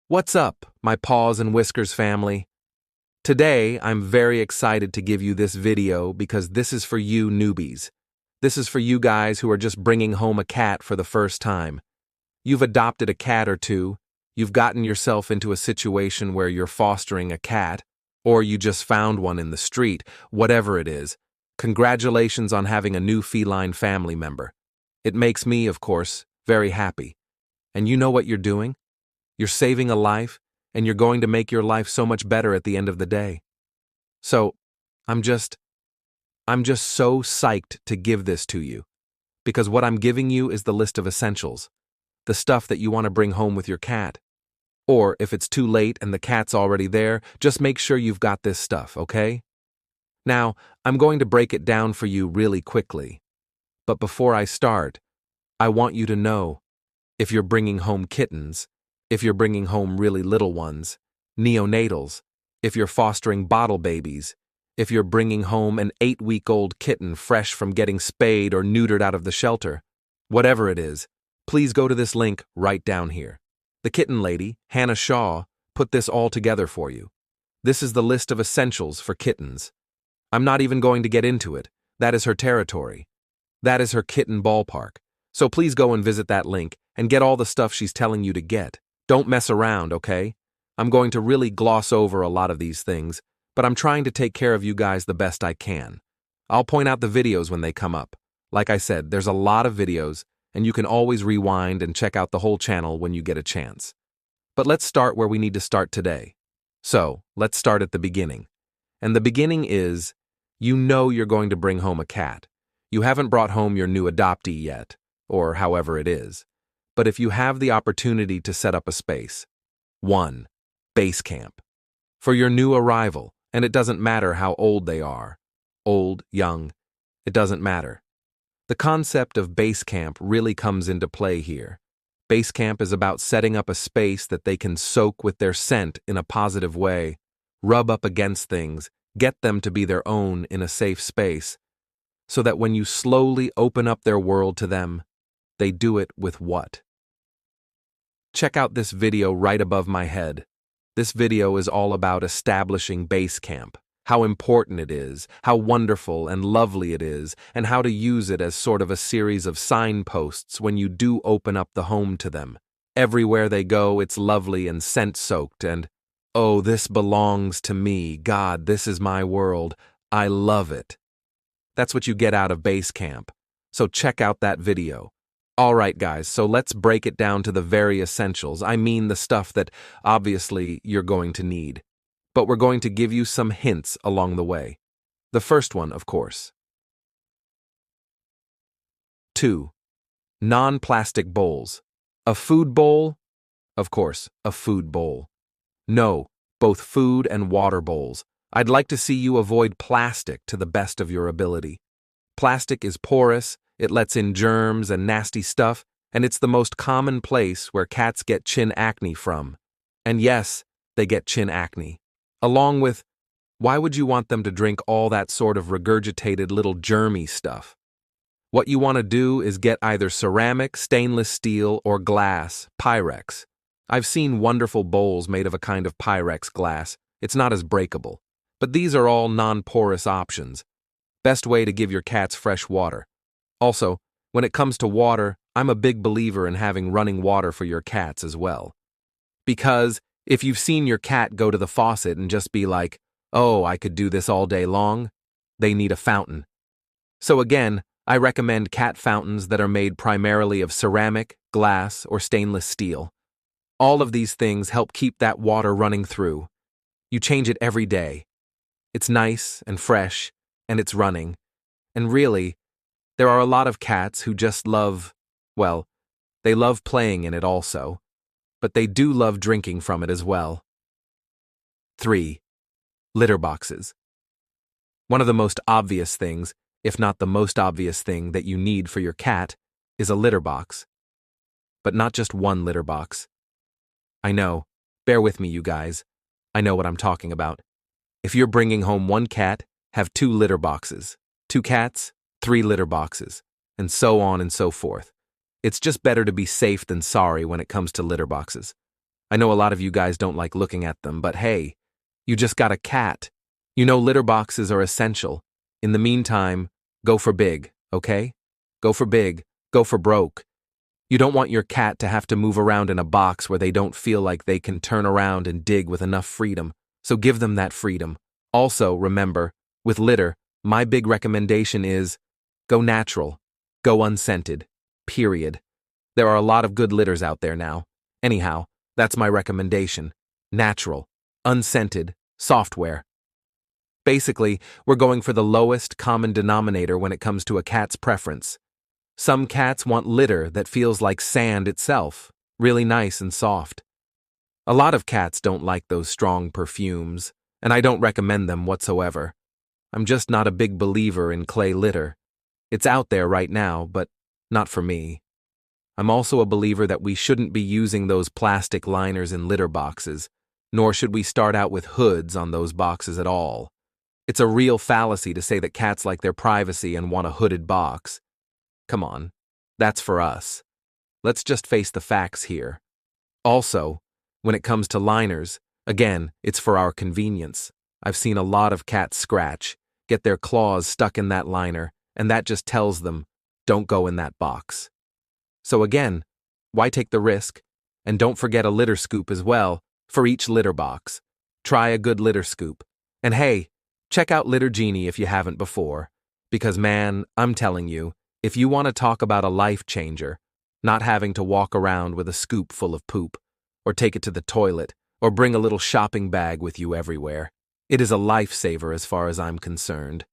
What's up, my paws and whiskers family? Today, I'm very excited to give you this video because this is for you newbies. This is for you guys who are just bringing home a cat for the first time. You've adopted a cat or two, you've gotten yourself into a situation where you're fostering a cat, or you just found one in the street, whatever it is. Congratulations on having a new feline family member. It makes me, of course, very happy. And you know what you're doing? You're saving a life, and you're going to make your life so much better at the end of the day. So, I'm just so psyched to give this to you, because what I'm giving you is the list of essentials, the stuff that you want to bring home with your cat. Or, if it's too late and the cat's already there, just make sure you've got this stuff, okay? Now, I'm going to break it down for you really quickly. But before I start, I want you to know, if you're bringing home kittens, if you're bringing home really little ones, neonatals, if you're fostering bottle babies, if you're bringing home an 8-week-old kitten fresh from getting spayed or neutered out of the shelter, whatever it is, please go to this link right down here. The kitten lady, Hannah Shaw, put this all together for you. This is the list of essentials for kittens. I'm not even going to get into it. That is her territory. That is her kitten ballpark. So please go and visit that link and get all the stuff she's telling you to get. Don't mess around, okay? I'm going to really gloss over a lot of these things, but I'm trying to take care of you guys the best I can. I'll point out the videos when they come up. Like I said, there's a lot of videos, and you can always rewind and check out the whole channel when you get a chance. But let's start where we need to start today. So, let's start at the beginning. And the beginning is, you know you're going to bring home a cat. You haven't brought home your new adoptee yet, or however it is. But if you have the opportunity to set up a space. 1. Base camp. For your new arrival, and it doesn't matter how old they are. Old, young, it doesn't matter. The concept of base camp really comes into play here. Base camp is about setting up a space that they can soak with their scent in a positive way, rub up against things, get them to be their own in a safe space, so that when you slowly open up their world to them, they do it with what? Check out this video right above my head. This video is all about establishing base camp, how important it is, how wonderful and lovely it is, and how to use it as sort of a series of signposts when you do open up the home to them. Everywhere they go, it's lovely and scent-soaked and, oh, this belongs to me, God, this is my world, I love it. That's what you get out of base camp. So check out that video. Alright guys, so let's break it down to the very essentials. I mean the stuff that, obviously, you're going to need. But we're going to give you some hints along the way. The first one, of course. 2. Non-plastic bowls. A food bowl? Of course, a food bowl. No, both food and water bowls. I'd like to see you avoid plastic to the best of your ability. Plastic is porous, it lets in germs and nasty stuff, and it's the most common place where cats get chin acne from. And yes, they get chin acne. Along with, why would you want them to drink all that sort of regurgitated little germy stuff? What you want to do is get either ceramic, stainless steel, or glass, Pyrex. I've seen wonderful bowls made of a kind of Pyrex glass. It's not as breakable. But these are all non-porous options. Best way to give your cats fresh water. Also, when it comes to water, I'm a big believer in having running water for your cats as well. Because if you've seen your cat go to the faucet and just be like, oh, I could do this all day long, they need a fountain. So again, I recommend cat fountains that are made primarily of ceramic, glass, or stainless steel. All of these things help keep that water running through. You change it every day. It's nice and fresh, and it's running. And really, there are a lot of cats who just love, well, they love playing in it also, but they do love drinking from it as well. 3. Litter boxes. One of the most obvious things, if not the most obvious thing that you need for your cat, is a litter box. But not just one litter box. I know, bear with me you guys, I know what I'm talking about. If you're bringing home one cat, have 2 litter boxes. 2 cats, 3 litter boxes, and so on and so forth. It's just better to be safe than sorry when it comes to litter boxes. I know a lot of you guys don't like looking at them, but hey, you just got a cat. You know litter boxes are essential. In the meantime, go for big, okay? Go for big, go for broke. You don't want your cat to have to move around in a box where they don't feel like they can turn around and dig with enough freedom, so give them that freedom. Also, remember, with litter, my big recommendation is go natural, go unscented, period. There are a lot of good litters out there now. Anyhow, that's my recommendation. Natural, unscented, software. Basically, we're going for the lowest common denominator when it comes to a cat's preference. Some cats want litter that feels like sand itself, really nice and soft. A lot of cats don't like those strong perfumes, and I don't recommend them whatsoever. I'm just not a big believer in clay litter. It's out there right now, but not for me. I'm also a believer that we shouldn't be using those plastic liners in litter boxes, nor should we start out with hoods on those boxes at all. It's a real fallacy to say that cats like their privacy and want a hooded box. Come on, that's for us. Let's just face the facts here. Also, when it comes to liners, again, it's for our convenience. I've seen a lot of cats scratch, get their claws stuck in that liner, and that just tells them, don't go in that box. So again, why take the risk? And don't forget a litter scoop as well, for each litter box. Try a good litter scoop. And hey, check out Litter Genie if you haven't before. Because man, I'm telling you, if you want to talk about a life changer, not having to walk around with a scoop full of poop, or take it to the toilet, or bring a little shopping bag with you everywhere, it is a lifesaver as far as I'm concerned.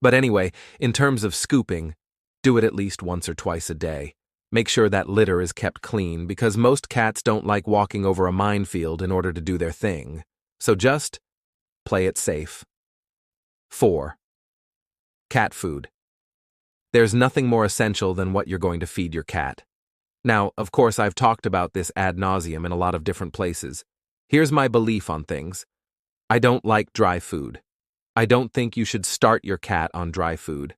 But anyway, in terms of scooping, do it at least once or twice a day. Make sure that litter is kept clean because most cats don't like walking over a minefield in order to do their thing. So just play it safe. 4. Cat food. There's nothing more essential than what you're going to feed your cat. Now, of course, I've talked about this ad nauseum in a lot of different places. Here's my belief on things. I don't like dry food. I don't think you should start your cat on dry food.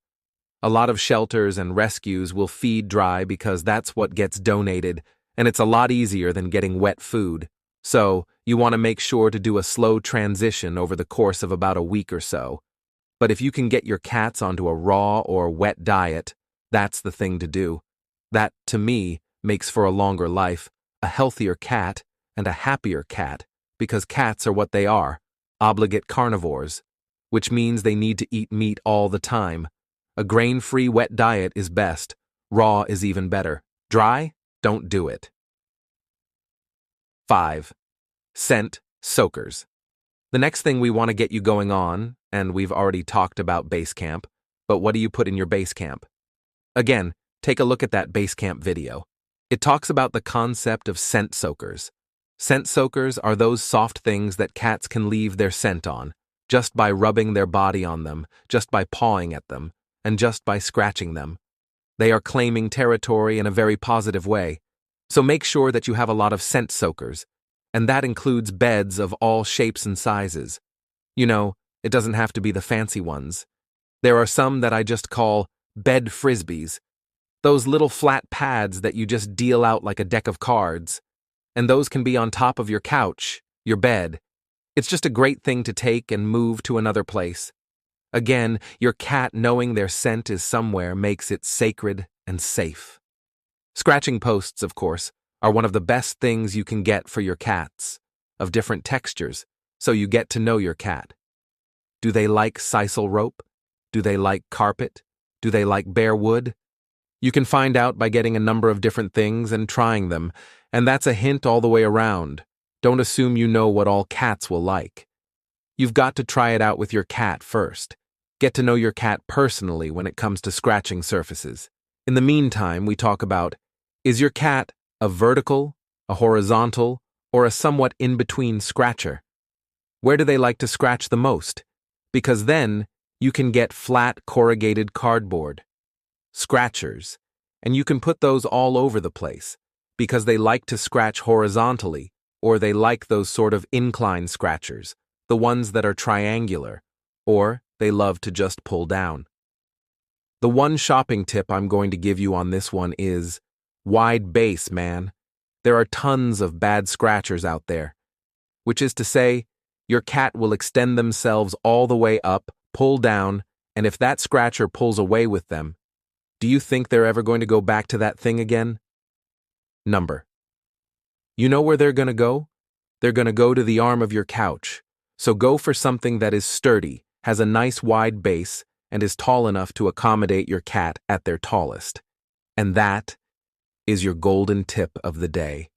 A lot of shelters and rescues will feed dry because that's what gets donated, and it's a lot easier than getting wet food. So, you want to make sure to do a slow transition over the course of about a week or so. But if you can get your cats onto a raw or wet diet, that's the thing to do. That, to me, makes for a longer life, a healthier cat, and a happier cat, because cats are what they are, obligate carnivores, which means they need to eat meat all the time. A grain-free wet diet is best. Raw is even better. Dry? Don't do it. 5. Scent soakers. The next thing we want to get you going on, and we've already talked about base camp, but what do you put in your base camp? Again, take a look at that base camp video. It talks about the concept of scent soakers. Scent soakers are those soft things that cats can leave their scent on, just by rubbing their body on them, just by pawing at them, and just by scratching them. They are claiming territory in a very positive way, so make sure that you have a lot of scent soakers, and that includes beds of all shapes and sizes. You know, it doesn't have to be the fancy ones. There are some that I just call bed frisbees, those little flat pads that you just deal out like a deck of cards, and those can be on top of your couch, your bed. It's just a great thing to take and move to another place. Again, your cat knowing their scent is somewhere makes it sacred and safe. Scratching posts, of course, are one of the best things you can get for your cats, of different textures, so you get to know your cat. Do they like sisal rope? Do they like carpet? Do they like bare wood? You can find out by getting a number of different things and trying them, and that's a hint all the way around. Don't assume you know what all cats will like. You've got to try it out with your cat first. Get to know your cat personally when it comes to scratching surfaces. In the meantime, we talk about, is your cat a vertical, a horizontal, or a somewhat in-between scratcher? Where do they like to scratch the most? Because then you can get flat corrugated cardboard scratchers, and you can put those all over the place, because they like to scratch horizontally, or they like those sort of incline scratchers, the ones that are triangular, or they love to just pull down. The one shopping tip I'm going to give you on this one is wide base, man. There are tons of bad scratchers out there, which is to say, your cat will extend themselves all the way up, pull down, and if that scratcher pulls away with them, do you think they're ever going to go back to that thing again? Number. You know where they're going to go? They're going to go to the arm of your couch. So go for something that is sturdy, has a nice wide base, and is tall enough to accommodate your cat at their tallest. And that is your golden tip of the day.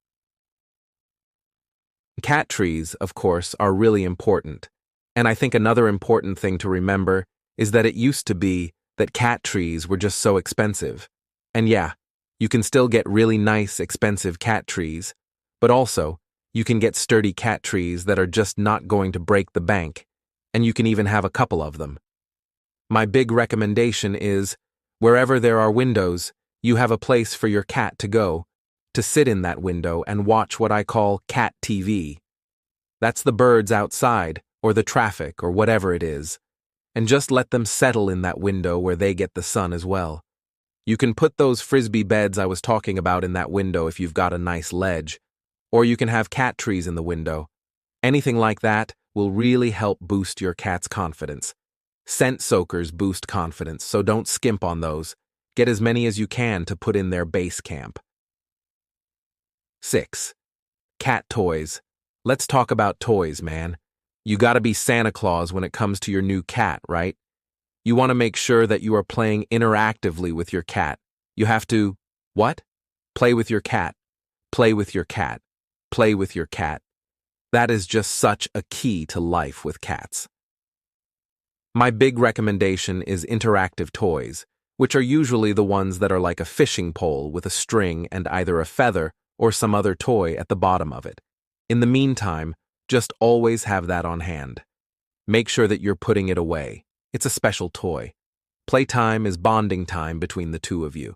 Cat trees, of course, are really important. And I think another important thing to remember is that it used to be that cat trees were just so expensive. And yeah, you can still get really nice, expensive cat trees, but also, you can get sturdy cat trees that are just not going to break the bank, and you can even have a couple of them. My big recommendation is, wherever there are windows, you have a place for your cat to go, to sit in that window and watch what I call cat TV. That's the birds outside, or the traffic, or whatever it is, and just let them settle in that window where they get the sun as well. You can put those frisbee beds I was talking about in that window if you've got a nice ledge, or you can have cat trees in the window. Anything like that will really help boost your cat's confidence. Scent soakers boost confidence, so don't skimp on those. Get as many as you can to put in their base camp. 6. Cat toys. Let's talk about toys, man. You gotta be Santa Claus when it comes to your new cat, right? You want to make sure that you are playing interactively with your cat. You have to, what? Play with your cat. Play with your cat. Play with your cat. That is just such a key to life with cats. My big recommendation is interactive toys, which are usually the ones that are like a fishing pole with a string and either a feather or some other toy at the bottom of it. In the meantime, just always have that on hand. Make sure that you're putting it away. It's a special toy. Playtime is bonding time between the two of you.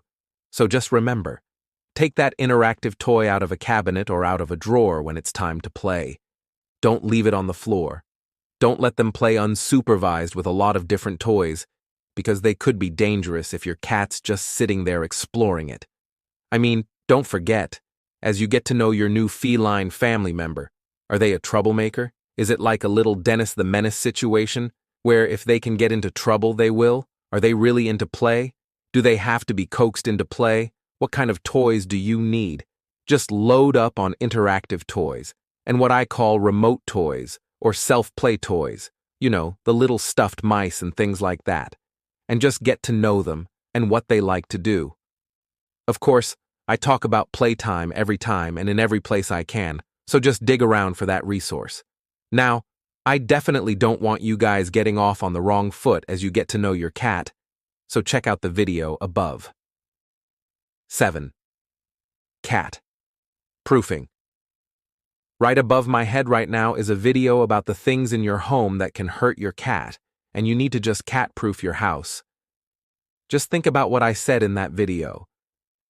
So just remember, take that interactive toy out of a cabinet or out of a drawer when it's time to play. Don't leave it on the floor. Don't let them play unsupervised with a lot of different toys, because they could be dangerous if your cat's just sitting there exploring it. I mean, don't forget, as you get to know your new feline family member, are they a troublemaker? Is it like a little Dennis the Menace situation, where if they can get into trouble, they will? Are they really into play? Do they have to be coaxed into play? What kind of toys do you need? Just load up on interactive toys, and what I call remote toys, or self-play toys. You know, the little stuffed mice and things like that. And just get to know them, and what they like to do. Of course, I talk about playtime every time and in every place I can, so just dig around for that resource. Now, I definitely don't want you guys getting off on the wrong foot as you get to know your cat, so check out the video above. 7. Cat proofing. Right above my head right now is a video about the things in your home that can hurt your cat, and you need to just cat-proof your house. Just think about what I said in that video.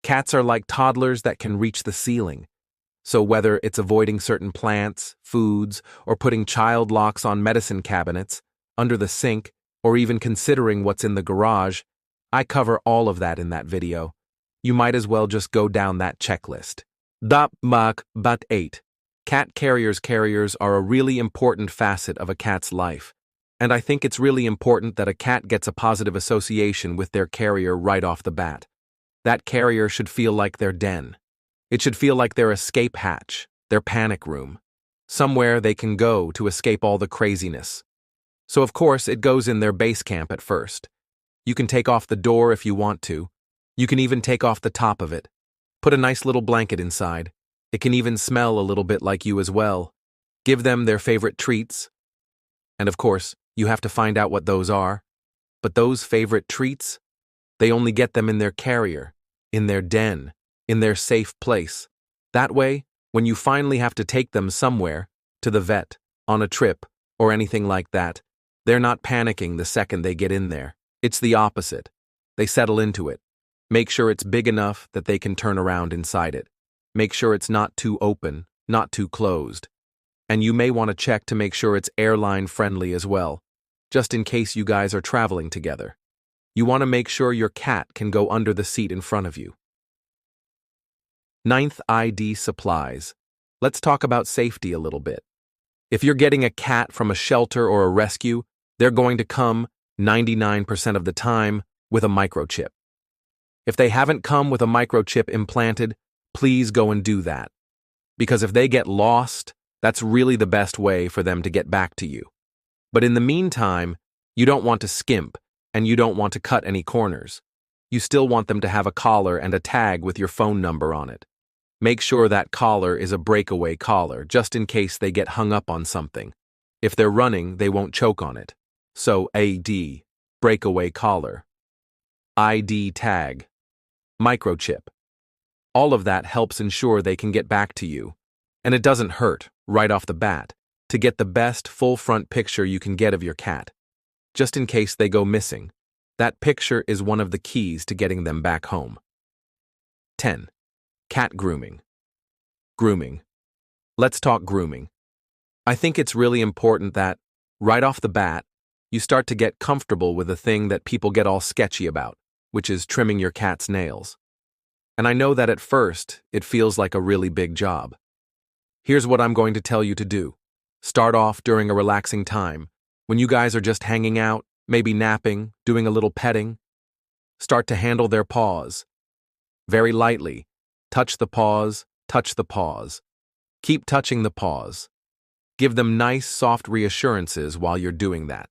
Cats are like toddlers that can reach the ceiling. So whether it's avoiding certain plants, foods, or putting child locks on medicine cabinets, under the sink, or even considering what's in the garage, I cover all of that in that video. You might as well just go down that checklist. But 8. Cat carriers are a really important facet of a cat's life. And I think it's really important that a cat gets a positive association with their carrier right off the bat. That carrier should feel like their den. It should feel like their escape hatch, their panic room, somewhere they can go to escape all the craziness. So of course it goes in their base camp at first. You can take off the door if you want to. You can even take off the top of it. Put a nice little blanket inside. It can even smell a little bit like you as well. Give them their favorite treats. And of course, you have to find out what those are. But those favorite treats, they only get them in their carrier, in their den, in their safe place. That way, when you finally have to take them somewhere, to the vet, on a trip, or anything like that, they're not panicking the second they get in there. It's the opposite. They settle into it. Make sure it's big enough that they can turn around inside it. Make sure it's not too open, not too closed. And you may want to check to make sure it's airline friendly as well, just in case you guys are traveling together. You want to make sure your cat can go under the seat in front of you. Ninth, ID supplies. Let's talk about safety a little bit. If you're getting a cat from a shelter or a rescue, they're going to come 99% of the time with a microchip. If they haven't come with a microchip implanted, please go and do that. Because if they get lost, that's really the best way for them to get back to you. But in the meantime, you don't want to skimp and you don't want to cut any corners. You still want them to have a collar and a tag with your phone number on it. Make sure that collar is a breakaway collar, just in case they get hung up on something. If they're running, they won't choke on it. So AD, breakaway collar. ID tag. Microchip. All of that helps ensure they can get back to you. And it doesn't hurt, right off the bat, to get the best full front picture you can get of your cat. Just in case they go missing. That picture is one of the keys to getting them back home. 10. Cat grooming. Grooming. Let's talk grooming. I think it's really important that, right off the bat, you start to get comfortable with the thing that people get all sketchy about, which is trimming your cat's nails. And I know that at first, it feels like a really big job. Here's what I'm going to tell you to do. Start off during a relaxing time, when you guys are just hanging out, maybe napping, doing a little petting. Start to handle their paws. Very lightly. Touch the paws, touch the paws. Keep touching the paws. Give them nice, soft reassurances while you're doing that.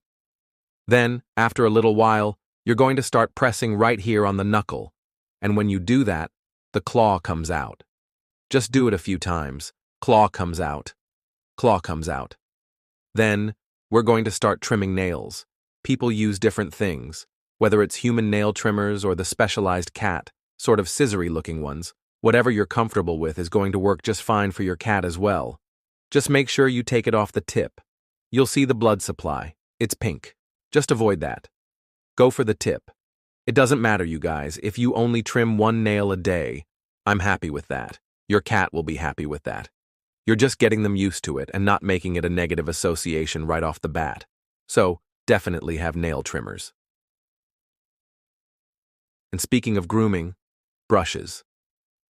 Then, after a little while, you're going to start pressing right here on the knuckle, and when you do that, the claw comes out. Just do it a few times. Claw comes out. Claw comes out. Then, we're going to start trimming nails. People use different things, whether it's human nail trimmers or the specialized cat, sort of scissory-looking ones. Whatever you're comfortable with is going to work just fine for your cat as well. Just make sure you take it off the tip. You'll see the blood supply. It's pink. Just avoid that. Go for the tip. It doesn't matter, you guys. If you only trim one nail a day, I'm happy with that. Your cat will be happy with that. You're just getting them used to it and not making it a negative association right off the bat. So, definitely have nail trimmers. And speaking of grooming, brushes.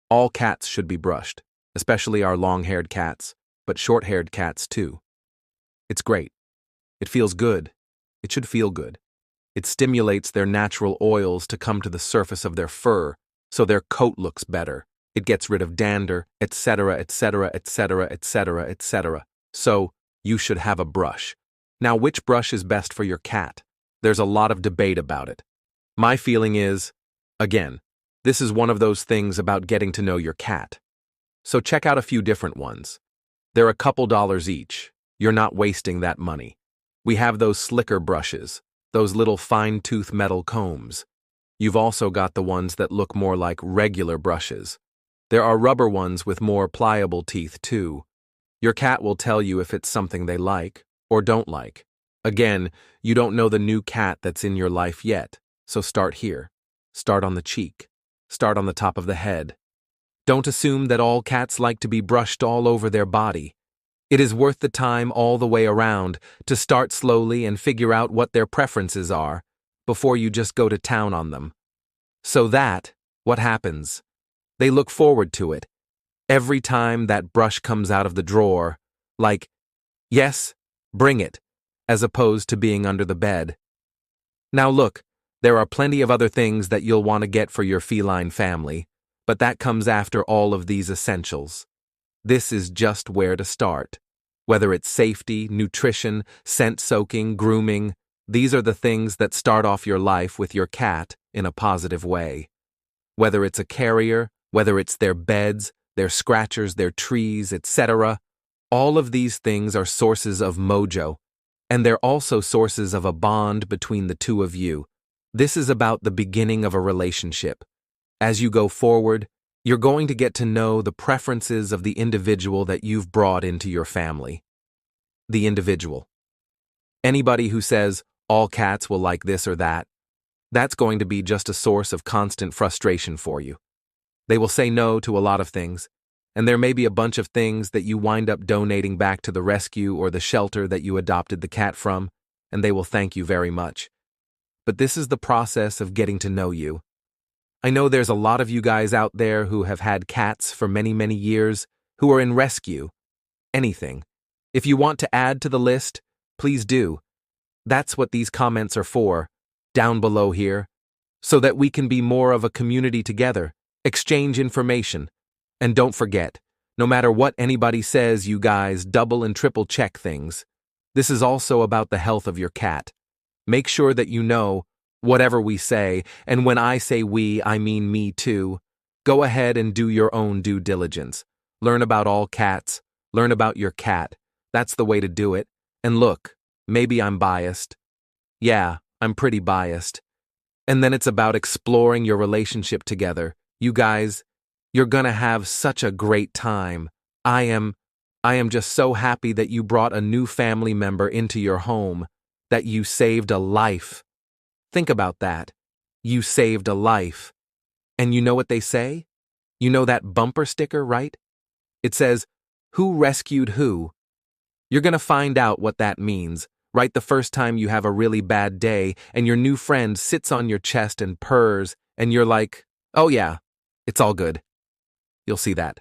All cats should be brushed, especially our long-haired cats, but short-haired cats too. It's great. It feels good. It should feel good. It stimulates their natural oils to come to the surface of their fur, so their coat looks better. It gets rid of dander, etc., etc., etc., etc., etc. So, you should have a brush. Now, which brush is best for your cat? There's a lot of debate about it. My feeling is, again, this is one of those things about getting to know your cat. So check out a few different ones. They're a couple dollars each. You're not wasting that money. We have those slicker brushes, those little fine-tooth metal combs. You've also got the ones that look more like regular brushes. There are rubber ones with more pliable teeth too. Your cat will tell you if it's something they like or don't like. Again, you don't know the new cat that's in your life yet, so start here. Start on the cheek. Start on the top of the head. Don't assume that all cats like to be brushed all over their body. It is worth the time all the way around to start slowly and figure out what their preferences are before you just go to town on them. So that, what happens? They look forward to it. Every time that brush comes out of the drawer, like, yes, bring it, as opposed to being under the bed. Now look, there are plenty of other things that you'll want to get for your feline family, but that comes after all of these essentials. This is just where to start. Whether it's safety, nutrition, scent soaking, grooming, these are the things that start off your life with your cat in a positive way. Whether it's a carrier, whether it's their beds, their scratchers, their trees, etc., all of these things are sources of mojo, and they're also sources of a bond between the two of you. This is about the beginning of a relationship. As you go forward, you're going to get to know the preferences of the individual that you've brought into your family. The individual. Anybody who says, all cats will like this or that, that's going to be just a source of constant frustration for you. They will say no to a lot of things, and there may be a bunch of things that you wind up donating back to the rescue or the shelter that you adopted the cat from, and they will thank you very much. But this is the process of getting to know you. I know there's a lot of you guys out there who have had cats for many, many years, who are in rescue. Anything. If you want to add to the list, please do. That's what these comments are for, down below here, so that we can be more of a community together, exchange information. And don't forget, no matter what anybody says, you guys double and triple check things. This is also about the health of your cat. Make sure that you know whatever we say, and when I say we, I mean me too. Go ahead and do your own due diligence. Learn about all cats. Learn about your cat. That's the way to do it. And look, maybe I'm biased. Yeah, I'm pretty biased. And then it's about exploring your relationship together. You guys, you're gonna have such a great time. I am just so happy that you brought a new family member into your home, that you saved a life. Think about that. You saved a life. And you know what they say? You know that bumper sticker, right? It says, "Who rescued who?" You're gonna find out what that means, right the first time you have a really bad day and your new friend sits on your chest and purrs, and you're like, "Oh yeah, it's all good." You'll see that.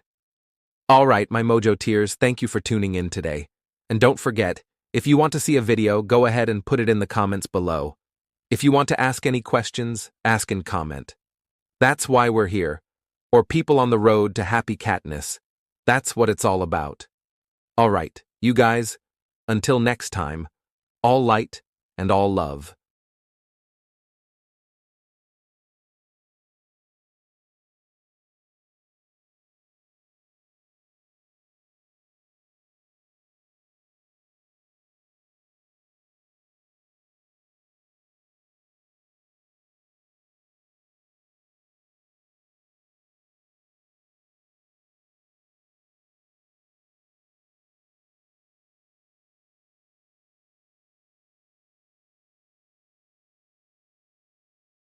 All right, my Mojo Tears, thank you for tuning in today. And don't forget, if you want to see a video, go ahead and put it in the comments below. If you want to ask any questions, ask and comment. That's why we're here, or people on the road to happy catness. That's what it's all about. All right, you guys, until next time, all light and all love.